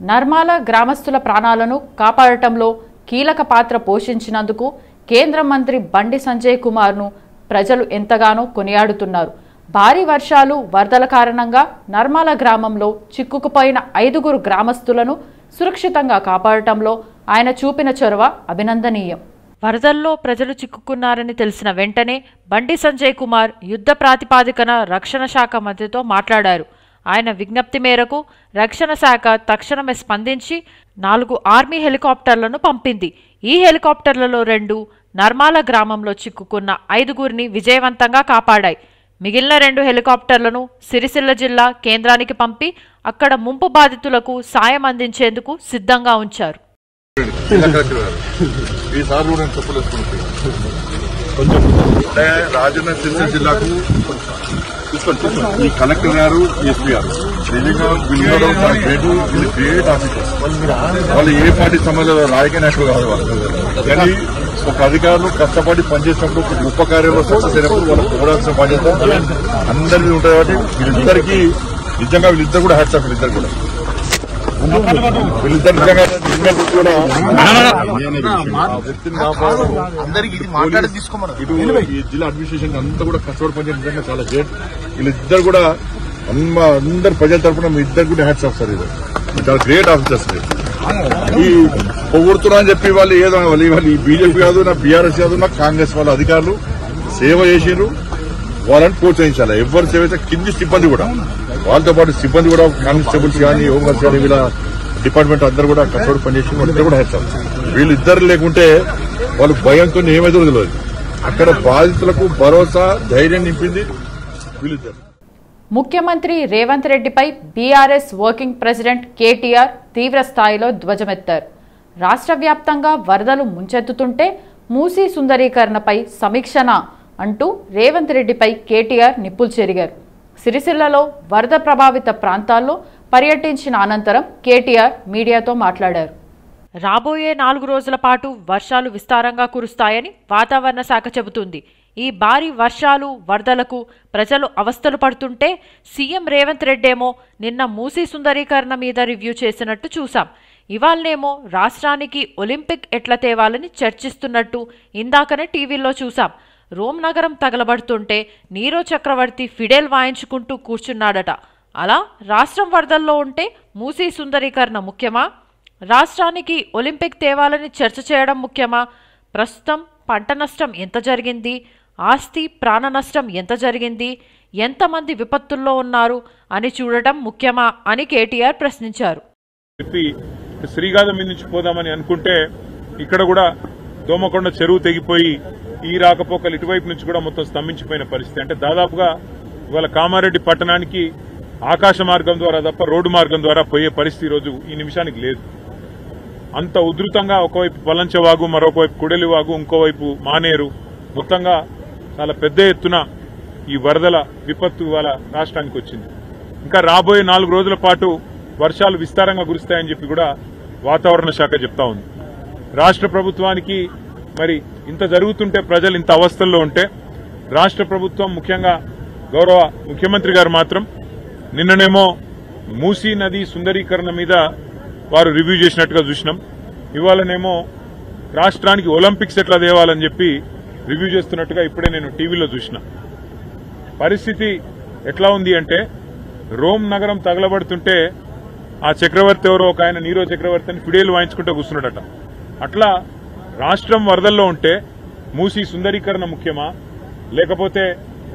నర్మాల గ్రామస్తుల ప్రాణాలను కాపాడటంలో కీలక పాత్ర పోషించినందుకు కేంద్ర మంత్రి బండి సంజయ్ కుమార్ను ప్రజలు ఎంతగానో కొనియాడుతున్నారు. భారీ వర్షాలు వరదల కారణంగా నర్మాల గ్రామంలో చిక్కుకుపోయిన 5 గ్రామస్తులను సురక్షితంగా కాపాడటంలో ఆయన చూపిన చొరవ అభినందనీయం. వరదల్లో ప్రజలు చిక్కుకున్నారని తెలిసిన వెంటనే బండి సంజయ్ కుమార్ యుద్ధ ప్రాతిపాదికన రక్షణ శాఖ మంత్రితో మాట్లాడారు. ఆయన విజ్ఞప్తి మేరకు రక్షణ శాఖ తక్షణమే స్పందించి 4 ఆర్మీ హెలికాప్టర్లను పంపింది. ఈ హెలికాప్టర్లలో 2 నర్మాల గ్రామంలో చిక్కుకున్న 5 విజయవంతంగా కాపాడాయి. మిగిలిన 2 హెలికాప్టర్లను సిరిసిల్ల జిల్లా కేంద్రానికి పంపి అక్కడ ముంపు బాధితులకు సాయం అందించేందుకు సిద్ధంగా ఉంచారు. రాజన్న సిరిసిల్ల జిల్లాకు ఈ కలెక్టర్ గారు ఎస్పీ గారు నిజంగా వీళ్ళు గ్రేట్ ఆఫీసర్స్. వాళ్ళు ఏ పార్టీ సంబంధంలో రాజకీయ నాయకులు కాదు వాళ్ళు, కానీ ఒక అధికారులు కష్టపడి పనిచేసినప్పుడు ఒక గొప్ప కార్యంలో సక్సెస్ అయినప్పుడు వాళ్ళు పోరాల్సిన బాధ్యత అందరికీ ఉంటుంది. కాబట్టి వీళ్ళిద్దరికీ నిజంగా వీళ్ళిద్దరు కూడా హ్యాట్స్ ఆఫ్. వీళ్ళిద్దరు కూడా ఇటు ఈ జిల్లా అడ్మినిస్ట్రేషన్ అంతా కూడా కష్టపడి పనిచేయడం నిజంగా చాలా గ్రేట్. వీళ్ళిద్దరు కూడా అందరు ప్రజల తరఫున మీ ఇద్దరు కూడా హ్యాట్స్ ఆఫ్ సార్. ఇది చాలా గ్రేట్ ఆఫీసర్స్. ఈ పొగుడుతున్నా అని చెప్పి వాళ్ళు ఏదో వాళ్ళు ఈ బీజేపీ కాదు, నా బీఆర్ఎస్ కాదు, నా కాంగ్రెస్ వాళ్ళ అధికారులు సేవ చేసిండ్రు. వాళ్ళని ప్రోత్సహించాలి. ఎవరు సేవ అయితే కింది సిబ్బంది కూడా, వాళ్ళతో పాటు సిబ్బంది కూడా కానిస్టేబుల్స్ కానీ హోంగార్డ్స్ కానీ వీళ్ళ డిపార్ట్మెంట్ అందరూ కూడా కష్టపడి పనిచేసి వాళ్ళిద్దరు కూడా హెచ్చారు. వీళ్ళిద్దరు లేకుంటే వాళ్ళు భయంతో ఏమైతే తెలియదు. అక్కడ బాధితులకు భరోసా ధైర్యం నింపింది వీళ్ళిద్దరు. ముఖ్యమంత్రి రేవంత్ రెడ్డిపై బీఆర్ఎస్ వర్కింగ్ ప్రెసిడెంట్ కేటీఆర్ తీవ్ర స్థాయిలో ధ్వజమెత్తారు. రాష్ట్ర వ్యాప్తంగా వరదలు ముంచెత్తుతుంటే మూసీ సుందరీకరణపై సమీక్షన అంటూ రేవంత్ రెడ్డిపై కేటీఆర్ నిప్పులు చెరిగారు. సిరిసిల్లలో వరద ప్రభావిత ప్రాంతాల్లో పర్యటించిన అనంతరం కేటీఆర్ మీడియాతో మాట్లాడారు. రాబోయే 4 రోజుల పాటు వర్షాలు విస్తారంగా కురుస్తాయని వాతావరణ శాఖ చెబుతుంది. ఈ భారీ వర్షాలు వరదలకు ప్రజలు అవస్థలు పడుతుంటే సీఎం రేవంత్ రెడ్డేమో నిన్న మూసీ సుందరీకరణ మీద రివ్యూ చేసినట్టు చూసాం. ఇవాళనేమో రాష్ట్రానికి ఒలింపిక్ ఎట్లా తేవాలని చర్చిస్తున్నట్టు ఇందాకనే టీవీల్లో చూసాం. రోమ్ నగరం తగలబడుతుంటే నీరో చక్రవర్తి ఫిడేల్ వాయించుకుంటూ కూర్చున్నాడట. అలా రాష్ట్రం వరదల్లో ఉంటే మూసీ సుందరీకరణ ముఖ్యమా? రాష్ట్రానికి ఒలింపిక్ తేవాలని చర్చ చేయడం ముఖ్యమా? ప్రస్తుతం పంట నష్టం ఎంత జరిగింది, ఆస్తి ప్రాణ నష్టం ఎంత జరిగింది, ఎంతమంది విపత్తుల్లో ఉన్నారు అని చూడటం ముఖ్యమా అని కేటీఆర్ ప్రశ్నించారు. శ్రీగాధం మీద నుంచి పోదామని అనుకుంటే ఇక్కడ కూడా దోమకొండ చెరువు తెగిపోయి ఈ రాకపోకలు ఇటువైపు నుంచి కూడా మొత్తం స్తంభించిపోయిన పరిస్థితి. అంటే దాదాపుగా ఇవాళ కామారెడ్డి పట్టణానికి ఆకాశ మార్గం ద్వారా తప్ప రోడ్డు మార్గం ద్వారా పోయే పరిస్థితి ఈరోజు ఈ నిమిషానికి లేదు. అంత ఉధృతంగా ఒకవైపు పలంచవాగు, మరొకవైపు కుడలివాగు, ఇంకోవైపు మానేరు, మొత్తంగా చాలా పెద్ద ఎత్తున ఈ వరదల విపత్తు ఇవాళ రాష్ట్రానికి వచ్చింది. ఇంకా రాబోయే 4 రోజుల పాటు వర్షాలు విస్తారంగా కురుస్తాయని చెప్పి కూడా వాతావరణ శాఖ చెప్తా ఉంది. రాష్ట్ర ప్రభుత్వానికి మరి ఇంత జరుగుతుంటే, ప్రజలు ఇంత అవస్థల్లో ఉంటే రాష్ట్ర ప్రభుత్వం ముఖ్యంగా గౌరవ ముఖ్యమంత్రి గారు మాత్రం నిన్ననేమో మూసీ నది సుందరీకరణ మీద వారు రివ్యూ చేసినట్టుగా చూసినాం. ఇవాళనేమో రాష్ట్రానికి ఒలింపిక్స్ ఎట్లా తేవాలని చెప్పి రివ్యూ చేస్తున్నట్టుగా ఇప్పుడే నేను టీవీలో చూసిన. పరిస్థితి ఎట్లా ఉంది అంటే రోమ్ నగరం తగలబడుతుంటే ఆ చక్రవర్తి ఎవరో ఒక ఆయన నీరో చక్రవర్తి అని ఫిడేలు వాయించుకుంటూ కూర్చున్నాడట. అట్లా రాష్ట్రం వరదల్లో ఉంటే మూసీ సుందరీకరణ ముఖ్యమా, లేకపోతే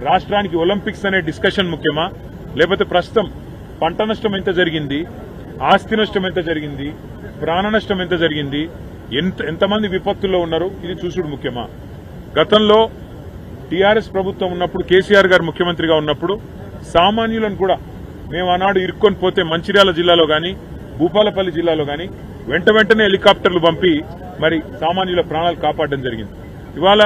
రాష్ట్రానికి ఒలింపిక్స్ అనే డిస్కషన్ ముఖ్యమా, లేకపోతే ప్రస్తుతం పంట నష్టం ఎంత జరిగింది, ఆస్తి నష్టం ఎంత జరిగింది, ప్రాణ నష్టం ఎంత జరిగింది, ఎంతమంది విపత్తుల్లో ఉన్నారు ఇది చూసుడు ముఖ్యమా? గతంలో టీఆర్ఎస్ ప్రభుత్వం ఉన్నప్పుడు, కేసీఆర్ గారు ముఖ్యమంత్రిగా ఉన్నప్పుడు సామాన్యులను కూడా మేము ఆనాడు ఇరుక్కొని పోతే మంచిర్యాల జిల్లాలో గాని భూపాలపల్లి జిల్లాలో గాని వెంటనే హెలికాప్టర్లు పంపి మరి సామాన్యుల ప్రాణాలు కాపాడడం జరిగింది. ఇవాళ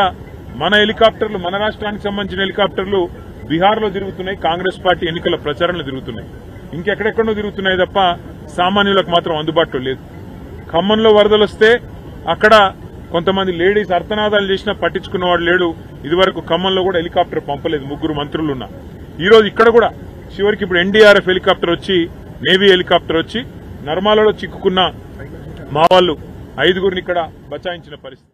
మన హెలికాప్టర్లు, మన రాష్ట్రానికి సంబంధించిన హెలికాప్టర్లు బీహార్లో తిరుగుతున్నాయి, కాంగ్రెస్ పార్టీ ఎన్నికల ప్రచారంలో తిరుగుతున్నాయి, ఇంకెక్కడెక్కడో తిరుగుతున్నాయి తప్ప సామాన్యులకు మాత్రం అందుబాటులో లేదు. ఖమ్మంలో వరదలు వస్తే అక్కడ కొంతమంది లేడీస్ అర్థనాదాలు చేసినా పట్టించుకున్నవాడు లేడు. ఇదివరకు ఖమ్మంలో కూడా హెలికాప్టర్ పంపలేదు, 3 మంత్రులు ఉన్నా. ఈ రోజు ఇక్కడ కూడా చివరికి ఇప్పుడు ఎన్డీఆర్ఎఫ్ హెలికాప్టర్ వచ్చి, నేవీ హెలికాప్టర్ వచ్చి నర్మాలలో చిక్కుకున్న మా వాళ్ళు 5గురిని ఇక్కడ బచాయించిన పరిస్థితి.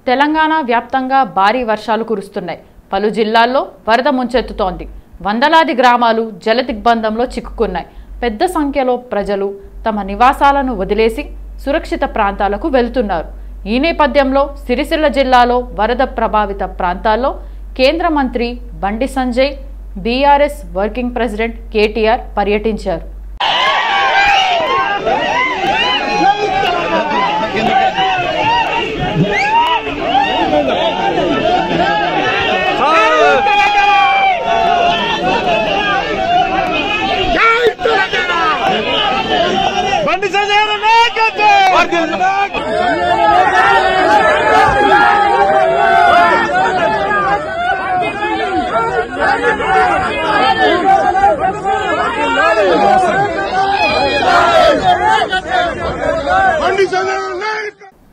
తెలంగాణ వ్యాప్తంగా భారీ వర్షాలు కురుస్తున్నాయి. పలు జిల్లాల్లో వరద ముంచెత్తుతోంది. వందలాది గ్రామాలు జల దిగ్బంధంలో చిక్కుకున్నాయి. పెద్ద సంఖ్యలో ప్రజలు తమ నివాసాలను వదిలేసి సురక్షిత ప్రాంతాలకు వెళ్తున్నారు. ఈ నేపథ్యంలో సిరిసిల్ల జిల్లాలో వరద ప్రభావిత ప్రాంతాల్లో కేంద్ర మంత్రి Bandi Sanjay, BRS working president KTR పర్యటించారు.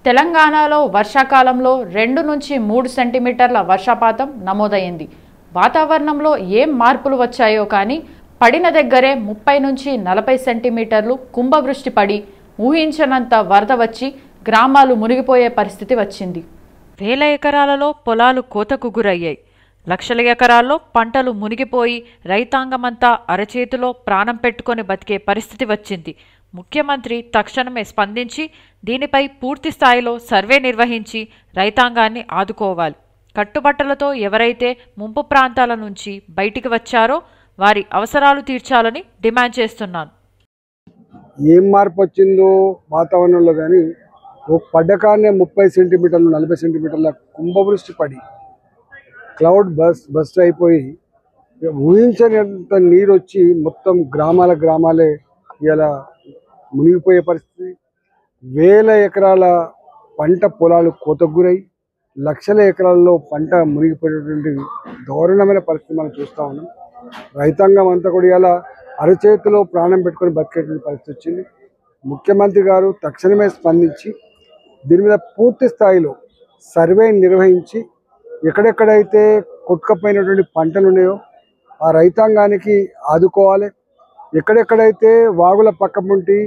తెలంగాణలో వర్షాకాలంలో 2 నుంచి 3 సెంటీమీటర్ల వర్షపాతం నమోదైంది. వాతావరణంలో ఏం మార్పులు వచ్చాయో కానీ పడిన దగ్గరే 30 నుంచి 40 సెంటీమీటర్లు కుంభవృష్టి పడి ఊహించనంత వరద వచ్చి గ్రామాలు మునిగిపోయే పరిస్థితి వచ్చింది. వేల ఎకరాలలో పొలాలు కోతకు గురయ్యాయి. లక్షల ఎకరాల్లో పంటలు మునిగిపోయి రైతాంగమంతా అరచేతిలో ప్రాణం పెట్టుకొని బతికే పరిస్థితి వచ్చింది. ముఖ్యమంత్రి తక్షణమే స్పందించి దీనిపై పూర్తి స్థాయిలో సర్వే నిర్వహించి రైతాంగాన్ని ఆదుకోవాలి. కట్టుబట్టలతో ఎవరైతే ముంపు ప్రాంతాల నుంచి బయటికి వచ్చారో వారి అవసరాలు తీర్చాలని డిమాండ్ చేస్తున్నాను. ఏం మార్పు వచ్చిందో వాతావరణంలో కానీ పడ్డకానే 30 సెంటీమీటర్లు 40 సెంటీమీటర్ల కుంభవృష్టి పడి క్లౌడ్ బస్ట్ అయిపోయి ఊహించనంత నీరు వచ్చి మొత్తం గ్రామాలే ఇలా మునిగిపోయే పరిస్థితి. వేల ఎకరాల పంట పొలాలు కోతకు గురై లక్షల ఎకరాల్లో పంట మునిగిపోయేటువంటి దారుణమైన పరిస్థితి మనం చూస్తూ ఉన్నాం. రైతాంగం అంతా కూడా ఇలా అరచేతిలో ప్రాణం పెట్టుకొని బతికేటువంటి పరిస్థితి వచ్చింది. ముఖ్యమంత్రి గారు తక్షణమే స్పందించి దీని మీద పూర్తి స్థాయిలో సర్వే నిర్వహించి ఎక్కడెక్కడైతే కొట్టుకపోయినటువంటి పంటలు ఉన్నాయో ఆ రైతాంగానికి ఆదుకోవాలి. ఎక్కడెక్కడైతే వాగుల పక్కపుంటి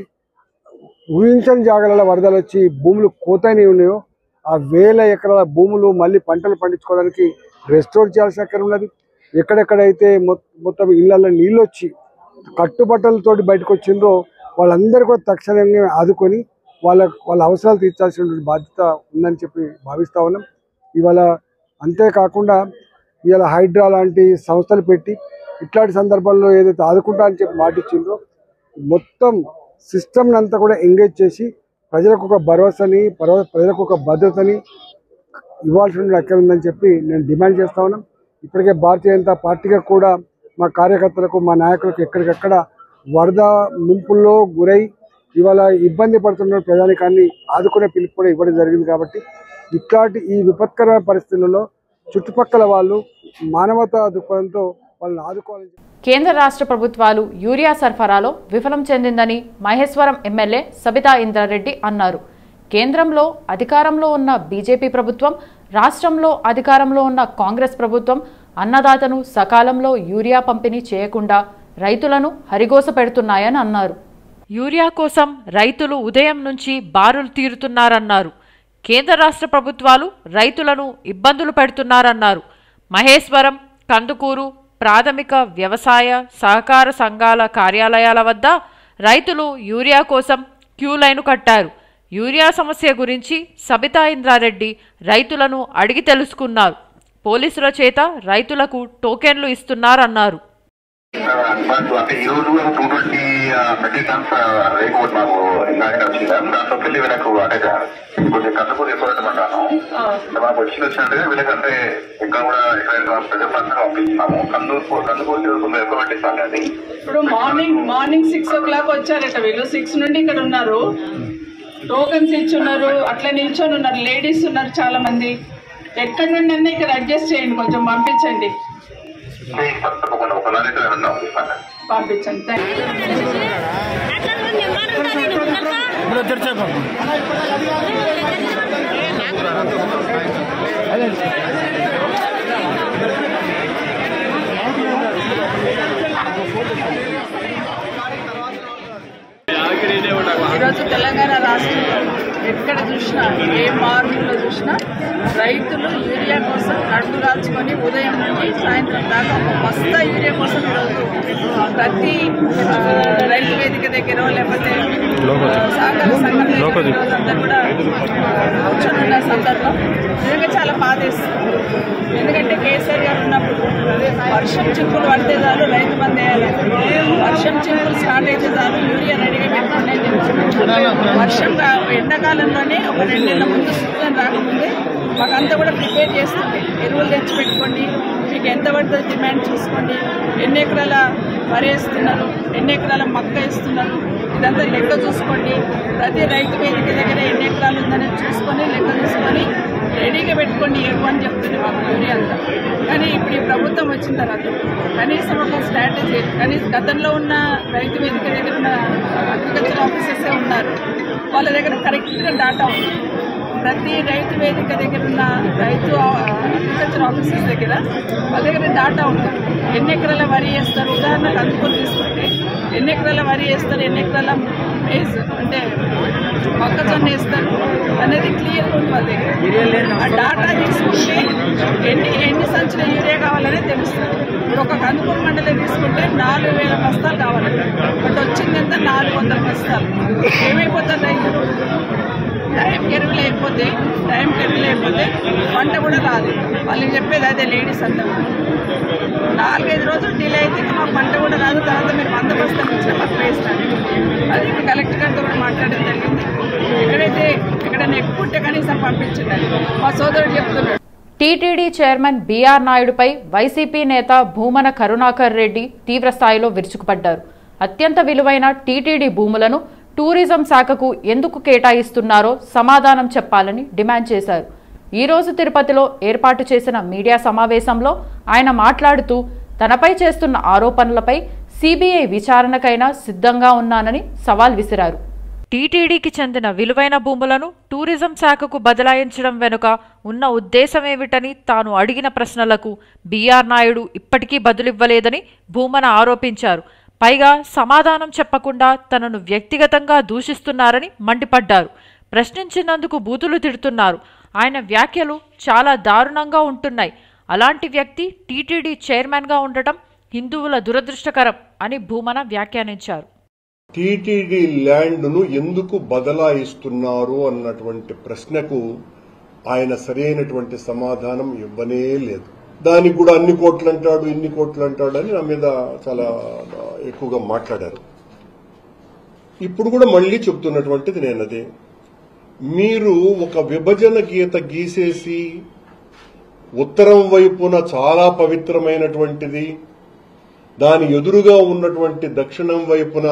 ఊహించని జాగాలలో వరదలు వచ్చి భూములు కోతైనవి ఉన్నాయో ఆ వేల ఎకరాల భూములు మళ్ళీ పంటలు పండించుకోవడానికి రెస్టోర్ చేయాల్సిన అక్కడ ఉన్నది. ఎక్కడెక్కడైతే మొత్తం ఇళ్లలో నీళ్ళు వచ్చి కట్టుబట్టలతోటి బయటకు వచ్చిందో వాళ్ళందరూ కూడా తక్షణంగా ఆదుకొని వాళ్ళ అవసరాలు తీర్చాల్సినటువంటి బాధ్యత ఉందని చెప్పి భావిస్తూ ఉన్నాం. ఇవాళ అంతేకాకుండా ఇవాళ హైడ్రా లాంటి సంస్థలు పెట్టి ఇట్లాంటి సందర్భాల్లో ఏదైతే ఆదుకుంటా అని చెప్పి మాటిచ్చిందో మొత్తం సిస్టమ్ని అంతా కూడా ఎంగేజ్ చేసి ప్రజలకు ఒక భరోసాని ప్రజలకు ఒక భద్రతని ఇవ్వాల్సిన అక్కడ ఉందని చెప్పి నేను డిమాండ్ చేస్తా ఉన్నాం. ఇప్పటికే భారతీయ జనతా పార్టీగా కూడా మా కార్యకర్తలకు మా నాయకులకు ఎక్కడికక్కడ వరద ముంపుల్లో గురై ఇవాళ ఇబ్బంది పడుతున్న ప్రజానికాన్ని ఆదుకునే పిలుపు కూడా ఇవ్వడం జరిగింది. కాబట్టి ఇట్లాంటి ఈ విపత్కర పరిస్థితులలో చుట్టుపక్కల వాళ్ళు మానవతా దృక్పథంతో వాళ్ళని ఆదుకోవాలని. కేంద్ర రాష్ట్ర ప్రభుత్వాలు యూరియా సరఫరాలో విఫలం చెందిందని మహేశ్వరం ఎమ్మెల్యే సబితా ఇంద్రారెడ్డి అన్నారు. కేంద్రంలో అధికారంలో ఉన్న బీజేపీ ప్రభుత్వం, రాష్ట్రంలో అధికారంలో ఉన్న కాంగ్రెస్ ప్రభుత్వం అన్నదాతను సకాలంలో యూరియా పంపిణీ చేయకుండా రైతులను హరిగోస పెడుతున్నాయని అన్నారు. యూరియా కోసం రైతులు ఉదయం నుంచి బారులు తీరుతున్నారన్నారు. కేంద్ర రాష్ట్ర ప్రభుత్వాలు రైతులను ఇబ్బందులు పెడుతున్నారన్నారు. మహేశ్వరం, కందుకూరు ప్రాథమిక వ్యవసాయ సహకార సంఘాల కార్యాలయాల వద్ద రైతులు యూరియా కోసం క్యూ లైను కట్టారు. యూరియా సమస్య గురించి సబితా ఇంద్రారెడ్డి రైతులను అడిగి తెలుసుకున్నారు. పోలీసుల చేత రైతులకు టోకెన్లు ఇస్తున్నారన్నారు. అంటే ఈ రోజు 220 మెట్రిక్ టన్స్ రేపు మాకు ఇందాక వచ్చింది. దాంట్లో వెళ్ళి వీళ్ళకు అంటే కొంచెం కందుకూరు ఎక్కువమంటాను మాకు వచ్చినట్టుగా వీళ్ళకంటే ఇంకా కూడా ఎక్కడైనా ప్రజల ప్రాంతాలు పంపిస్తున్నాము. కందుకూరు ఎక్కువ పెట్టిస్తాను. అది ఇప్పుడు మార్నింగ్ 6 o'clock వచ్చారట వీళ్ళు. 6 నుండి ఇక్కడ ఉన్నారు. టోకన్స్ ఇచ్చున్నారు. అట్లా నిల్చొని ఉన్నారు. లేడీస్ ఉన్నారు చాలా మంది. ఎక్కడి నుండి ఇక్కడ అడ్జస్ట్ చేయండి, కొంచెం పంపించండి. పంపించండి. ఈరోజు తెలంగాణ రాష్ట్రంలో ఎక్కడ చూసినా ఏ మార్పులో చూసినా రైతులు యూరియా కోసం కడుపు కాల్చుకొని ఉదయం నుండి సాయంత్రం దాకా ఒక బస్తా యూరియా కోసం ఈరోజు ప్రతి రైతు వేదిక దగ్గర లేకపోతే సహకార సంఘం అందరూ కూడా కూర్చొని సందర్భం నిజంగా చాలా బాధేస్తుంది. ఎందుకంటే కేసీఆర్ గారు ఉన్నప్పుడు వర్షం చిక్కులు పడితే చాలు రైతు బంద్ వేయాలి, వర్షం చిక్కులు స్టార్ట్ అయితే చాలు యూరియా రెడీగా పెట్టుకుని వర్షం ఎండాకాలంలోనే ఒక 2 నెలల ముందు సీజన్ రాకముందే మాకంతా కూడా ప్రిపేర్ చేస్తుంది. ఎరువులు తెచ్చి పెట్టుకోండి, మీకు ఎంత పడుతుంది డిమాండ్ చూసుకోండి, ఎన్ని ఎకరాల వరి వేస్తున్నారు, ఎన్ని ఎకరాల మక్క వేస్తున్నారు, ఇదంతా లెక్క చూసుకోండి. ప్రతి రైతు వేదిక దగ్గర ఎన్ని ఎకరాలు ఉందని చూసుకొని లెక్క చూసుకొని రెడీగా పెట్టుకోండి ఎరువు అని చెప్తుంది మాకు యూరియా అంతా. కానీ ఇప్పుడు ఈ ప్రభుత్వం వచ్చిన తర్వాత కనీసం ఒక స్ట్రాటజీ, కనీసం గతంలో ఉన్న రైతు వేదిక దగ్గర ఉన్న అగ్రికల్చర్ ఆఫీసర్సే ఉన్నారు, వాళ్ళ దగ్గర కరెక్ట్గా డాటా ఉంది. ప్రతి రైతు వేదిక దగ్గర ఉన్న రైతు అగ్రికల్చర్ ఆఫీసర్స్ దగ్గర వాళ్ళ దగ్గర డాటా ఉంటుంది. ఎన్ని ఎకరాల వరి వేస్తారు, ఉదాహరణకు అందుకొని తీసుకుంటే ఎన్ని ఎకరాల వరి వేస్తారు, ఎన్ని ఎకరాల మేజ్ అంటే మొక్కజొన్న వేస్తారు అనేది క్లియర్గా ఉంది వాళ్ళ దగ్గర. ఆ డాటా తీసుకుంటే ఎన్ని సంచుల యూరియా కావాలనేది తెలుస్తుంది. ఇప్పుడు ఒక కందుకూరు మండలి తీసుకుంటే 4000 బస్తాలు కావాలంట, బట్ వచ్చింది ఎంత 400 బస్తాలు. ఏమైపోతారు రైతులు? టైంకి ఎరువులు అయిపోతే పంట కూడా రాదు. వాళ్ళు చెప్పేది అదే లేడీస్ అంతా 4-5 రోజులు డిలే అయితే మా పంట కూడా రాదు, తర్వాత మీరు 100 బస్తాలు ఇచ్చిన పక్క వేస్తాను. అది ఇప్పుడు కలెక్టర్ గారితో కూడా మాట్లాడడం జరిగింది. ఎక్కడైనా ఎక్కువ ఉంటే కనీసం పంపించండి మా సోదరుడు చెప్తున్నాడు. టీటీడీ చైర్మన్ బీఆర్ నాయుడుపై వైసీపీ నేత భూమన కరుణాకర్ రెడ్డి తీవ్రస్థాయిలో విరుచుకుపడ్డారు. అత్యంత విలువైన టీటీడీ భూములను టూరిజం శాఖకు ఎందుకు కేటాయిస్తున్నారో సమాధానం చెప్పాలని డిమాండ్ చేశారు. ఈరోజు తిరుపతిలో ఏర్పాటు చేసిన మీడియా సమావేశంలో ఆయన మాట్లాడుతూ తనపై చేస్తున్న ఆరోపణలపై సిబిఐ విచారణకైనా సిద్ధంగా ఉన్నానని సవాల్ విసిరారు. టీటీడీకి చెందిన విలువైన భూములను టూరిజం శాఖకు బదలాయించడం వెనుక ఉన్న ఉద్దేశమేమిటని తాను అడిగిన ప్రశ్నలకు బీఆర్ నాయుడు ఇప్పటికీ బదులివ్వలేదని భూమన ఆరోపించారు. పైగా సమాధానం చెప్పకుండా తనను వ్యక్తిగతంగా దూషిస్తున్నారని మండిపడ్డారు. ప్రశ్నించినందుకు బూతులు తిడుతున్నారు. ఆయన వ్యాఖ్యలు చాలా దారుణంగా ఉంటున్నాయి. అలాంటి వ్యక్తి టీటీడీ చైర్మన్గా ఉండటం హిందువుల దురదృష్టకరం అని భూమన వ్యాఖ్యానించారు. టీటీడీ ల్యాండ్ను ఎందుకు బదలాయిస్తున్నారు అన్నటువంటి ప్రశ్నకు ఆయన సరైనటువంటి సమాధానం ఇవ్వనే లేదు. దానికి కూడా అన్ని కోట్లు అంటాడు, ఇన్ని కోట్లు అంటాడు అని నా మీద చాలా ఎక్కువగా మాట్లాడారు. ఇప్పుడు కూడా మళ్లీ చెప్తున్నటువంటిది నేనదే, మీరు ఒక విభజన గీత గీసేసి ఉత్తరం వైపున చాలా పవిత్రమైనటువంటిది, దాని ఎదురుగా ఉన్నటువంటి దక్షిణం వైపున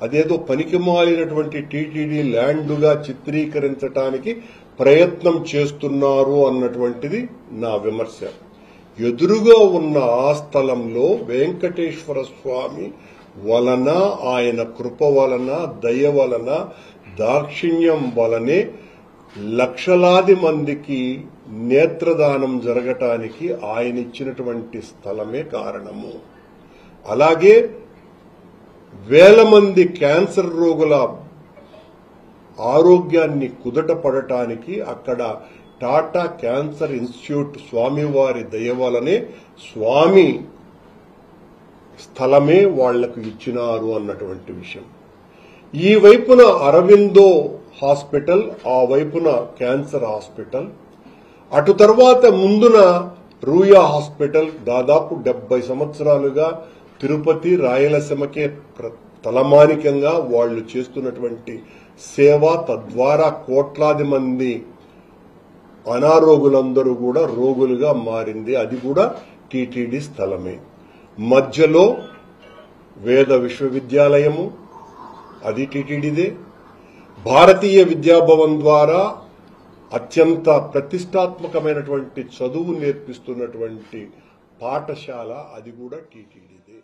అదేదో పనికిమాలినటువంటి టీటీడీ ల్యాండ్గా చిత్రీకరించడానికి ప్రయత్నం చేస్తున్నారు అన్నటువంటిది నా విమర్శ. ఎదురుగా ఉన్న ఆ స్థలంలో వెంకటేశ్వర స్వామి వలన, ఆయన కృప వలన, దయ వలన, దాక్షిణ్యం వలనే లక్షలాది మందికి నేత్రదానం జరగటానికి ఆయన ఇచ్చినటువంటి స్థలమే కారణము. అలాగే వేల మంది క్యాన్సర్ రోగుల ఆరోగ్యాన్ని కుదట పడటానికి అక్కడ టాటా క్యాన్సర్ ఇన్స్టిట్యూట్ స్వామివారి దయ వలనే స్వామి స్థలమే వాళ్లకు ఇచ్చినారు అన్నటువంటి విషయం. ఈ వైపున అరవిందో హాస్పిటల్, ఆ వైపున క్యాన్సర్ హాస్పిటల్, అటు తర్వాత ముందున రూయా హాస్పిటల్. దాదాపు 70 సంవత్సరాలుగా తిరుపతి, రాయలసీమకే తలమానికంగా వాళ్లు చేస్తున్నటువంటి సేవ, తద్వారా కోట్లాది మంది అనారోగులందరూ కూడా రోగులుగా మారింది. అది కూడా టీటీడీ స్థలమే. మధ్యలో వేద విశ్వవిద్యాలయము, అది టీటీడీదే. భారతీయ విద్యాభవన్ ద్వారా అత్యంత ప్రతిష్టాత్మకమైనటువంటి చదువు నేర్పిస్తున్నటువంటి పాఠశాల, అది కూడా టీటీడీదే.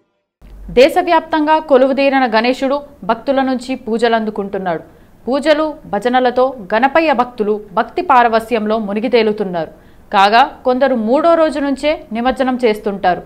దేశవ్యాప్తంగా కొలువుదీరిన గణేశుడు భక్తుల నుంచి పూజలు అందుకుంటున్నాడు. పూజలు, భజనలతో గణపయ్య భక్తులు భక్తి పారవస్యంలో మునిగి తేలుతున్నారు. కాగా కొందరు 3వ రోజు నుంచే నిమజ్జనం చేస్తుంటారు.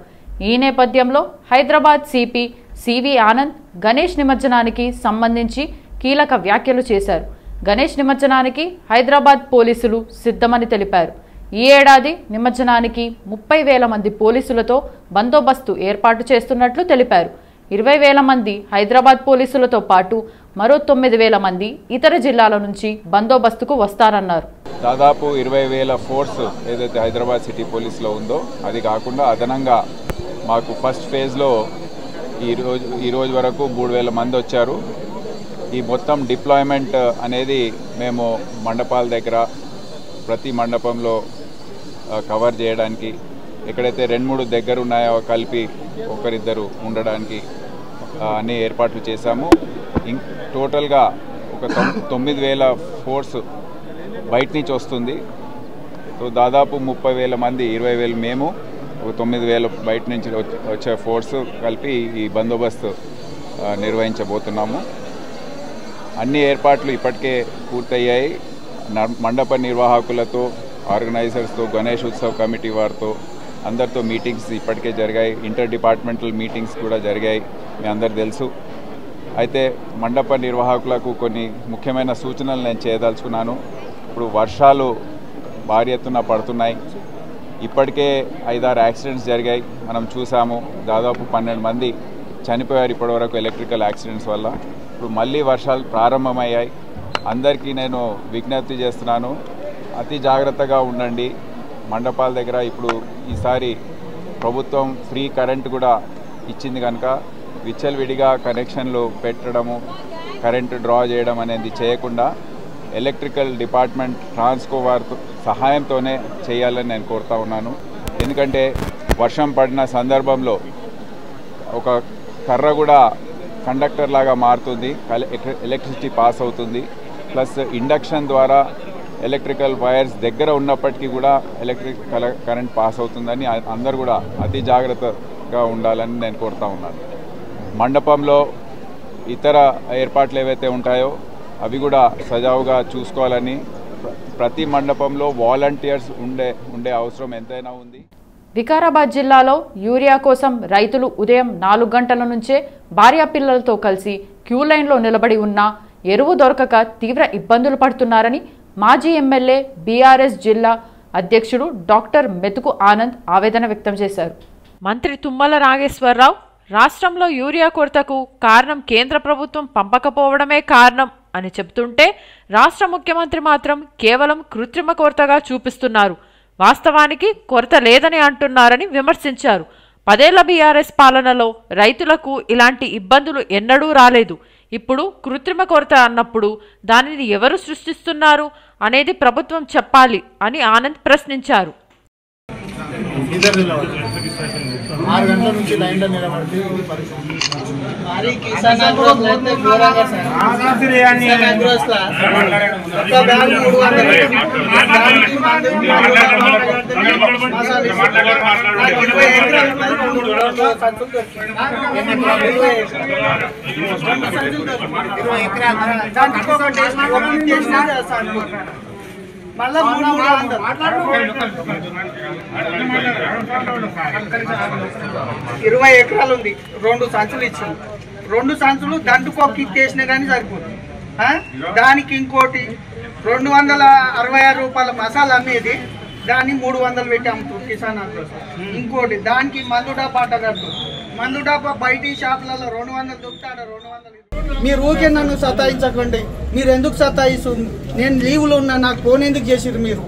ఈ నేపథ్యంలో హైదరాబాద్ సిపి సివి ఆనంద్ గణేష్ నిమజ్జనానికి సంబంధించి కీలక వ్యాఖ్యలు చేశారు. గణేష్ నిమజ్జనానికి హైదరాబాద్ పోలీసులు సిద్ధమని తెలిపారు. ఈ ఏడాది నిమజ్జనానికి 30,000 మంది పోలీసులతో బందోబస్తు ఏర్పాటు చేస్తున్నట్లు తెలిపారు. 20,000 మంది హైదరాబాద్ పోలీసులతో పాటు మరో 9,000 మంది ఇతర జిల్లాల నుంచి బందోబస్తుకు వస్తారన్నారు. దాదాపు 20,000 ఫోర్స్ ఏదైతే హైదరాబాద్ సిటీ పోలీసులో ఉందో అది కాకుండా అదనంగా మాకు ఫస్ట్ ఫేజ్లో ఈ రోజు వరకు 3,000 మంది వచ్చారు. ఈ మొత్తం డిప్లాయ్మెంట్ అనేది మేము మండపాల దగ్గర ప్రతి మండపంలో కవర్ చేయడానికి, ఎక్కడైతే 2-3 దగ్గర ఉన్నాయో కలిపి ఒకరిద్దరు ఉండడానికి అన్ని ఏర్పాట్లు చేశాము. టోటల్గా ఒక 9,000 ఫోర్స్ బయట నుంచి వస్తుంది. సో దాదాపు 30,000 మంది, 20,000 మేము, ఒక 9,000 బయట నుంచి వచ్చే ఫోర్స్ కలిపి ఈ బందోబస్తు నిర్వహించబోతున్నాము. అన్ని ఏర్పాట్లు ఇప్పటికే పూర్తయ్యాయి. మండప నిర్వాహకులతో, ఆర్గనైజర్స్తో, గణేష్ ఉత్సవ్ కమిటీ వారితో అందరితో మీటింగ్స్ ఇప్పటికే జరిగాయి. ఇంటర్ డిపార్ట్మెంటల్ మీటింగ్స్ కూడా జరిగాయి, మీ అందరు తెలుసు. అయితే మండప నిర్వాహకులకు కొన్ని ముఖ్యమైన సూచనలు నేను చేయదలుచుకున్నాను. ఇప్పుడు వర్షాలు భారీ ఎత్తున పడుతున్నాయి. ఇప్పటికే 5-6 యాక్సిడెంట్స్ జరిగాయి, మనం చూసాము. దాదాపు 12 మంది చనిపోయారు ఇప్పటివరకు ఎలక్ట్రికల్ యాక్సిడెంట్స్ వల్ల. ఇప్పుడు మళ్ళీ వర్షాలు ప్రారంభమయ్యాయి. అందరికీ నేను విజ్ఞప్తి చేస్తున్నాను, అతి జాగ్రత్తగా ఉండండి. మండపాల దగ్గర ఇప్పుడు ఈసారి ప్రభుత్వం ఫ్రీ కరెంట్ కూడా ఇచ్చింది కనుక విచ్చలవిడిగా కనెక్షన్లు పెట్టడము, కరెంటు డ్రా చేయడం అనేది చేయకుండా ఎలక్ట్రికల్ డిపార్ట్మెంట్ ట్రాన్స్కో వారి సహాయంతోనే చేయాలని నేను కోరుతా ఉన్నాను. ఎందుకంటే వర్షం పడిన సందర్భంలో ఒక కర్ర కూడా కండక్టర్ లాగా మారుతుంది, ఎలక్ట్రిసిటీ పాస్ అవుతుంది. ప్లస్ ఇండక్షన్ ద్వారా ఎలక్ట్రికల్ వైర్స్ దగ్గర ఉన్నప్పటికీ కూడా ఎలక్ట్రిక్ కరెంట్ పాస్ అవుతుందని అందరూ కూడా అతి జాగ్రత్తగా ఉండాలని నేను కోరుతా ఉన్నాను. మండపంలో ఇతర ఏర్పాట్లు ఏవైతే ఉంటాయో అవి కూడా సజావుగా చూసుకోవాలని, ప్రతి మండపంలో వాలంటీర్స్ ఉండే అవసరం ఎంతైనా ఉంది. వికారాబాద్ జిల్లాలో యూరియా కోసం రైతులు ఉదయం 4 గంటల నుంచే భార్యా పిల్లలతో కలిసి క్యూ లైన్లో నిలబడి ఉన్నా ఎరువు దొరకక తీవ్ర ఇబ్బందులు పడుతున్నారని మాజీ ఎమ్మెల్యే బీఆర్ఎస్ జిల్లా అధ్యక్షుడు డాక్టర్ మెతుకు ఆనంద్ ఆవేదన వ్యక్తం చేశారు. మంత్రి తుమ్మల నాగేశ్వరరావు రాష్ట్రంలో యూరియా కొరతకు కారణం కేంద్ర ప్రభుత్వం పంపకపోవడమే కారణం అని చెబుతుంటే రాష్ట్ర ముఖ్యమంత్రి మాత్రం కేవలం కృత్రిమ కొరతగా చూపిస్తున్నారు. వాస్తవానికి కొరత లేదని అంటున్నారని విమర్శించారు. 10 ఏళ్ల బీఆర్ఎస్ పాలనలో రైతులకు ఇలాంటి ఇబ్బందులు ఎన్నడూ రాలేదు. ఇప్పుడు కృత్రిమ కొరత అన్నప్పుడు దానిని ఎవరు సృష్టిస్తున్నారు అనేది ప్రభుత్వం చెప్పాలి అని ఆనంద్ ప్రశ్నించారు. 6 గంటల నుంచి లైన్లో నిలబడితే మళ్ళా 20 ఎకరాలు ఉంది, 2 సంచులు ఇచ్చింది. 2 సంచులు దండుకొక్కి ఇచ్చేసినా కానీ సరిపోతుంది. దానికి ఇంకోటి 266 రూపాయల మసాలా అమ్మేది, దాన్ని 300 పెట్టి అమ్ముతుంది కిసాన్ అగ్రోస్. ఇంకోటి దానికి మందు డబ్బా అట్ట కడుతుంది. మందు డబ్బా బయటి షాపులలో 200 దొరుకుతాడు, 200. మీరు ఊకే నన్ను సతాయించకండి. మీరు ఎందుకు సతాయిస్తుంది? నేను లీవ్లో ఉన్నా, నాకు ఫోన్ ఎందుకు చేసిరు మీరు?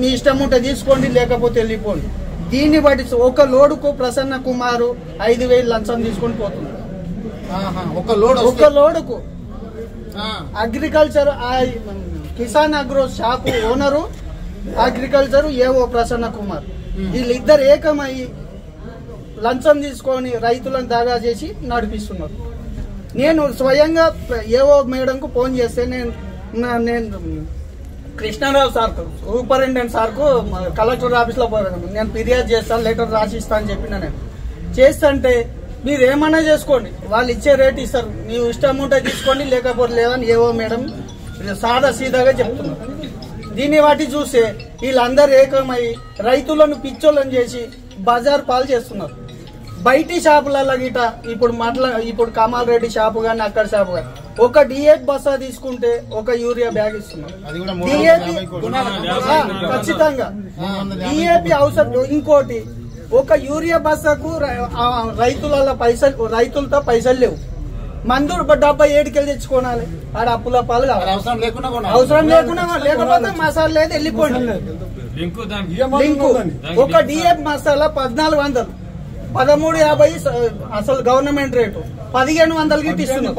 మీ ఇష్టం ఉంటే తీసుకోండి, లేకపోతే వెళ్ళిపోండి. దీన్ని బట్టి ఒక లోడుకు ప్రసన్న కుమారు 5,000 లంచం తీసుకొని పోతుంది. ఒక లోడుకు agriculture Kisan agro shop owner, agriculture AO Prasanna Kumar, వీళ్ళిద్దరు ఏకమై లంచం తీసుకొని రైతులను దాగా చేసి నడిపిస్తున్నారు. నేను స్వయంగా ఏవో మేడంకు ఫోన్ చేస్తే నేను కృష్ణారావు సార్కు, సూపరింటెండెంట్ సార్కు కలెక్టర్ ఆఫీస్లో నేను ఫిర్యాదు చేస్తాను, లెటర్ రాసిస్తా అని చెప్పిన. నేను చేస్తుంటే మీరు ఏమన్నా చేసుకోండి, వాళ్ళు ఇచ్చే రేట్ ఇస్తారు, ನೀವು ఇష్టం ఉంటే తీసుకోండి, లేకపోతే లేదని ఏవో మేడం సాదా సీదాగా చెప్తున్నారు. దీన్ని వాటి చూస్తే వీళ్ళందరూ ఏకమై రైతులను పిచ్చోళ్ళని చేసి బజార్ పాలు చేస్తున్నారు. బయటి షాపులలో గిట ఇప్పుడు కమాల్ రెడ్డి షాపు కానీ అక్కడ షాపు కానీ ఒక డిఏపి బస్సా తీసుకుంటే ఒక యూరియా బ్యాగ్ ఇస్తున్నాం. డిఏపి ఖచ్చితంగా డిఏపి అవసరం. ఇంకోటి, ఒక యూరియా బస్సాకు రైతులతో పైసలు లేవు. మందు డబ్బా ఏడుకెళ్ళి తెచ్చుకోనాలి. ఆడ అప్పుల పాలు కావాలి. అవసరం లేకుండా లేకపోతే మసాలా లేదు వెళ్ళిపోండి. లింకు ఒక డిఏపి మసాలా 1400, 1350 అసలు గవర్నమెంట్ రేటు. 1500 గిట్ ఇస్తున్నాం.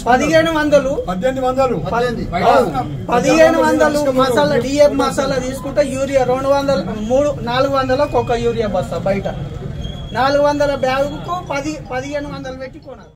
1500 మసాలా డిఏపి మసాలా తీసుకుంటే యూరియా 200, 400 ఒక యూరియా బస్తా బయట 400 బ్యాగుకు 1500 పెట్టి కొనాలి.